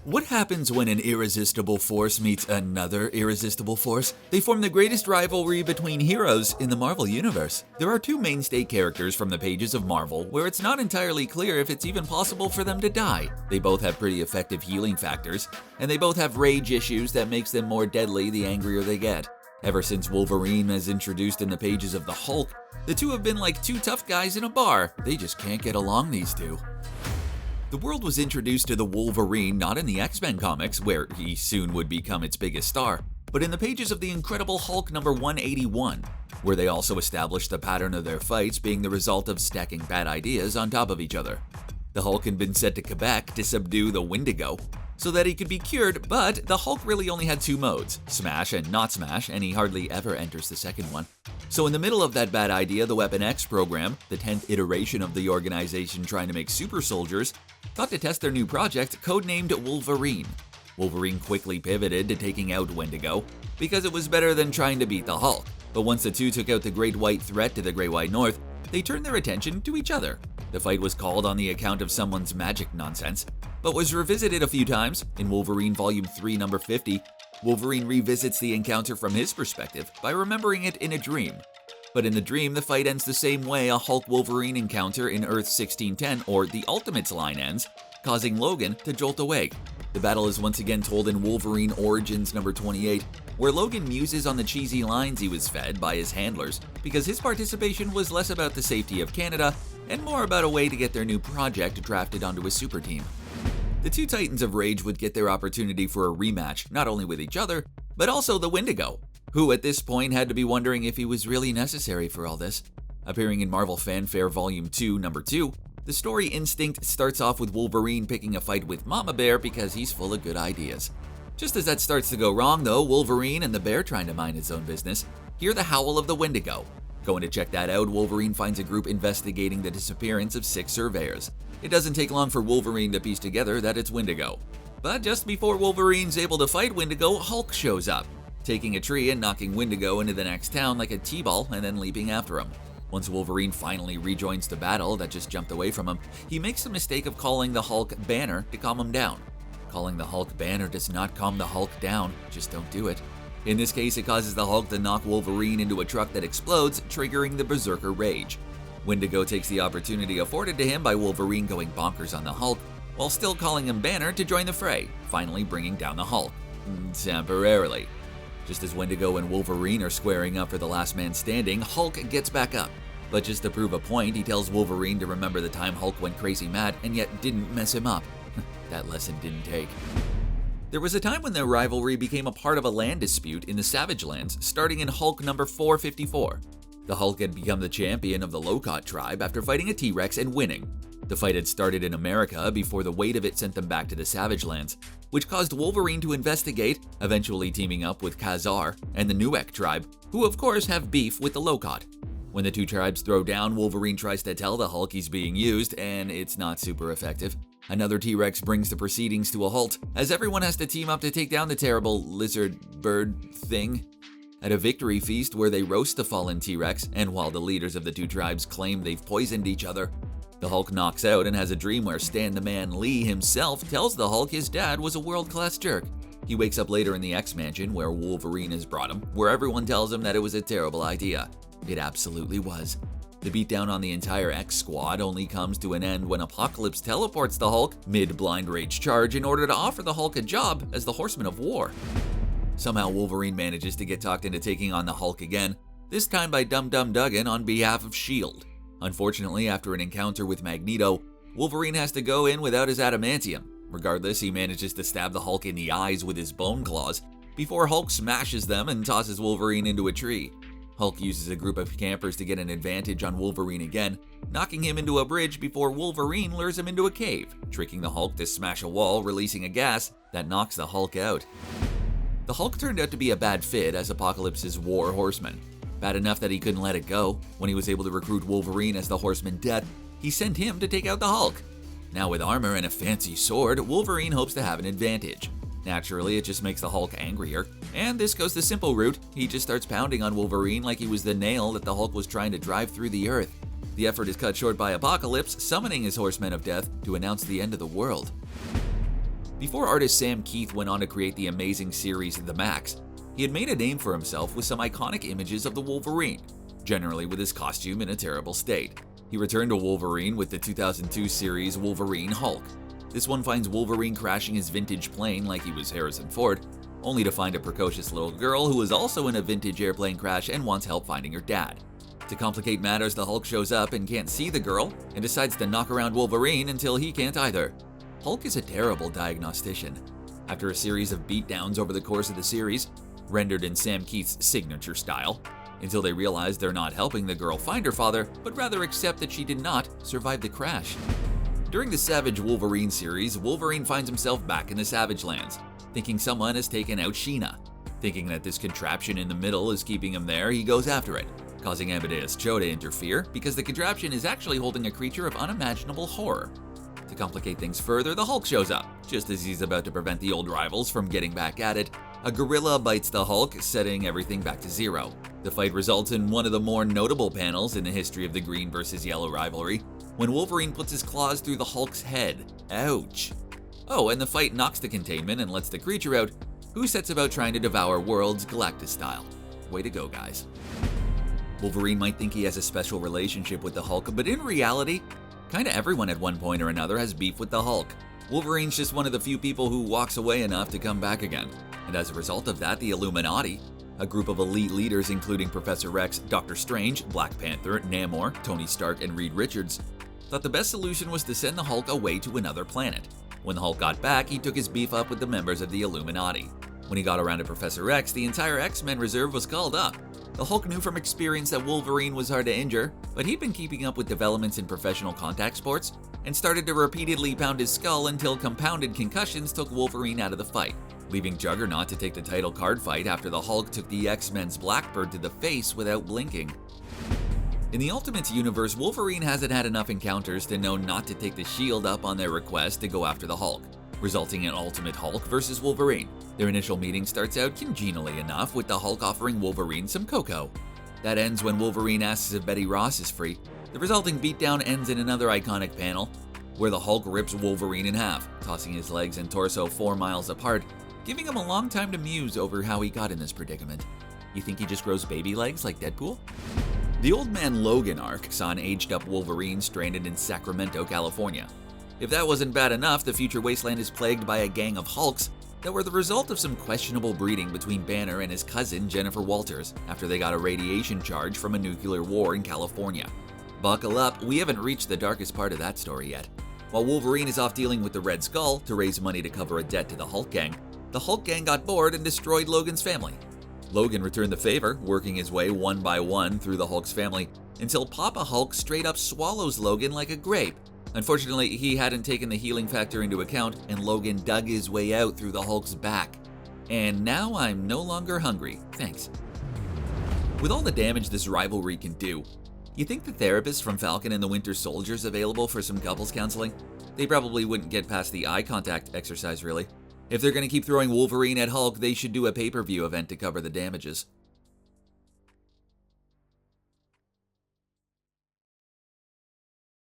What happens when an irresistible force meets another irresistible force? They form the greatest rivalry between heroes in the Marvel Universe. There are two mainstay characters from the pages of Marvel where it's not entirely clear if it's even possible for them to die. They both have pretty effective healing factors, and they both have rage issues that makes them more deadly the angrier they get. Ever since Wolverine is introduced in the pages of the Hulk, the two have been like two tough guys in a bar. They just can't get along, these two. The world was introduced to the Wolverine not in the X-Men comics, where he soon would become its biggest star, but in the pages of the Incredible Hulk number 181, where they also established the pattern of their fights being the result of stacking bad ideas on top of each other. The Hulk had been sent to Quebec to subdue the Wendigo, so that he could be cured, but the Hulk really only had two modes, smash and not smash, and he hardly ever enters the second one. So in the middle of that bad idea, the Weapon X program, the 10th iteration of the organization trying to make super soldiers, thought to test their new project, codenamed Wolverine. Wolverine quickly pivoted to taking out Wendigo, because it was better than trying to beat the Hulk. But once the two took out the Great White Threat to the Great White North, they turned their attention to each other. The fight was called on the account of someone's magic nonsense, but was revisited a few times. In Wolverine Volume 3, number 50, Wolverine revisits the encounter from his perspective by remembering it in a dream. But in the dream, the fight ends the same way a Hulk-Wolverine encounter in Earth 1610 or the Ultimates line ends, causing Logan to jolt awake. The battle is once again told in Wolverine Origins number 28, where Logan muses on the cheesy lines he was fed by his handlers, because his participation was less about the safety of Canada and more about a way to get their new project drafted onto a super team. The two Titans of Rage would get their opportunity for a rematch, not only with each other, but also the Wendigo, who at this point had to be wondering if he was really necessary for all this. Appearing in Marvel Fanfare Volume 2, number 2, the story Instinct starts off with Wolverine picking a fight with Mama Bear because he's full of good ideas. Just as that starts to go wrong though, Wolverine and the bear trying to mind his own business hear the howl of the Wendigo. Going to check that out, Wolverine finds a group investigating the disappearance of 6 surveyors. It doesn't take long for Wolverine to piece together that it's Wendigo. But just before Wolverine's able to fight Wendigo, Hulk shows up, taking a tree and knocking Wendigo into the next town like a t-ball and then leaping after him. Once Wolverine finally rejoins the battle that just jumped away from him, he makes the mistake of calling the Hulk Banner to calm him down. Calling the Hulk Banner does not calm the Hulk down, just don't do it. In this case, it causes the Hulk to knock Wolverine into a truck that explodes, triggering the Berserker Rage. Wendigo takes the opportunity afforded to him by Wolverine going bonkers on the Hulk, while still calling him Banner to join the fray, finally bringing down the Hulk. Temporarily. Just as Wendigo and Wolverine are squaring up for the last man standing, Hulk gets back up. But just to prove a point, he tells Wolverine to remember the time Hulk went crazy mad and yet didn't mess him up. That lesson didn't take. There was a time when their rivalry became a part of a land dispute in the Savage Lands, starting in Hulk number 454. The Hulk had become the champion of the Locust tribe after fighting a T-Rex and winning. The fight had started in America before the weight of it sent them back to the Savage Lands, which caused Wolverine to investigate, eventually teaming up with Khazar and the Nuek tribe, who of course have beef with the Locust. When the two tribes throw down, Wolverine tries to tell the Hulk he's being used, and it's not super effective. Another T-Rex brings the proceedings to a halt, as everyone has to team up to take down the terrible lizard bird thing. At a victory feast where they roast the fallen T-Rex, and while the leaders of the two tribes claim they've poisoned each other, the Hulk knocks out and has a dream where Stan the Man Lee himself tells the Hulk his dad was a world-class jerk. He wakes up later in the X-Mansion where Wolverine has brought him, where everyone tells him that it was a terrible idea. It absolutely was. The beatdown on the entire X-Squad only comes to an end when Apocalypse teleports the Hulk mid-blind rage charge in order to offer the Hulk a job as the Horseman of War. Somehow Wolverine manages to get talked into taking on the Hulk again, this time by Dum Dum Dugan on behalf of S.H.I.E.L.D. Unfortunately, after an encounter with Magneto, Wolverine has to go in without his adamantium. Regardless, he manages to stab the Hulk in the eyes with his bone claws, before Hulk smashes them and tosses Wolverine into a tree. Hulk uses a group of campers to get an advantage on Wolverine again, knocking him into a bridge before Wolverine lures him into a cave, tricking the Hulk to smash a wall, releasing a gas that knocks the Hulk out. The Hulk turned out to be a bad fit as Apocalypse's war horseman. Bad enough that he couldn't let it go. When he was able to recruit Wolverine as the Horseman Death, he sent him to take out the Hulk. Now with armor and a fancy sword, Wolverine hopes to have an advantage. Naturally, it just makes the Hulk angrier, and this goes the simple route. He just starts pounding on Wolverine like he was the nail that the Hulk was trying to drive through the earth. The effort is cut short by Apocalypse summoning his Horsemen of Death to announce the end of the world. Before artist Sam Keith went on to create the amazing series The Max, he had made a name for himself with some iconic images of the Wolverine, generally with his costume in a terrible state. He returned to Wolverine with the 2002 series Wolverine Hulk. This one finds Wolverine crashing his vintage plane like he was Harrison Ford, only to find a precocious little girl who is also in a vintage airplane crash and wants help finding her dad. To complicate matters, the Hulk shows up and can't see the girl and decides to knock around Wolverine until he can't either. Hulk is a terrible diagnostician. After a series of beatdowns over the course of the series, rendered in Sam Keith's signature style, until they realize they're not helping the girl find her father, but rather accept that she did not survive the crash. During the Savage Wolverine series, Wolverine finds himself back in the Savage Lands, thinking someone has taken out Sheena. Thinking that this contraption in the middle is keeping him there, he goes after it, causing Amadeus Cho to interfere because the contraption is actually holding a creature of unimaginable horror. To complicate things further, the Hulk shows up. Just as he's about to prevent the old rivals from getting back at it, a gorilla bites the Hulk, setting everything back to zero. The fight results in one of the more notable panels in the history of the green versus yellow rivalry, when Wolverine puts his claws through the Hulk's head. Ouch. Oh, and the fight knocks the containment and lets the creature out, who sets about trying to devour worlds Galactus style. Way to go, guys. Wolverine might think he has a special relationship with the Hulk, but in reality, kinda everyone at one point or another has beef with the Hulk. Wolverine's just one of the few people who walks away enough to come back again. And as a result of that, the Illuminati, a group of elite leaders including Professor X, Doctor Strange, Black Panther, Namor, Tony Stark, and Reed Richards, thought the best solution was to send the Hulk away to another planet. When the Hulk got back, he took his beef up with the members of the Illuminati. When he got around to Professor X, the entire X-Men reserve was called up. The Hulk knew from experience that Wolverine was hard to injure, but he'd been keeping up with developments in professional contact sports and started to repeatedly pound his skull until compounded concussions took Wolverine out of the fight, leaving Juggernaut to take the title card fight after the Hulk took the X-Men's Blackbird to the face without blinking. In the Ultimates universe, Wolverine hasn't had enough encounters to know not to take the Shield up on their request to go after the Hulk, resulting in Ultimate Hulk versus Wolverine. Their initial meeting starts out congenially enough, with the Hulk offering Wolverine some cocoa. That ends when Wolverine asks if Betty Ross is free. The resulting beatdown ends in another iconic panel, where the Hulk rips Wolverine in half, tossing his legs and torso 4 miles apart, giving him a long time to muse over how he got in this predicament. You think he just grows baby legs like Deadpool? The Old Man Logan arc saw an aged-up Wolverine stranded in Sacramento, California. If that wasn't bad enough, the future wasteland is plagued by a gang of Hulks that were the result of some questionable breeding between Banner and his cousin Jennifer Walters after they got a radiation charge from a nuclear war in California. Buckle up, we haven't reached the darkest part of that story yet. While Wolverine is off dealing with the Red Skull to raise money to cover a debt to the Hulk gang, the Hulk gang got bored and destroyed Logan's family. Logan returned the favor, working his way one by one through the Hulk's family, until Papa Hulk straight up swallows Logan like a grape. Unfortunately, he hadn't taken the healing factor into account, and Logan dug his way out through the Hulk's back. And now I'm no longer hungry, thanks. With all the damage this rivalry can do, you think the therapists from Falcon and the Winter Soldier's available for some couples counseling? They probably wouldn't get past the eye contact exercise, really. If they're gonna keep throwing Wolverine at Hulk, they should do a pay-per-view event to cover the damages.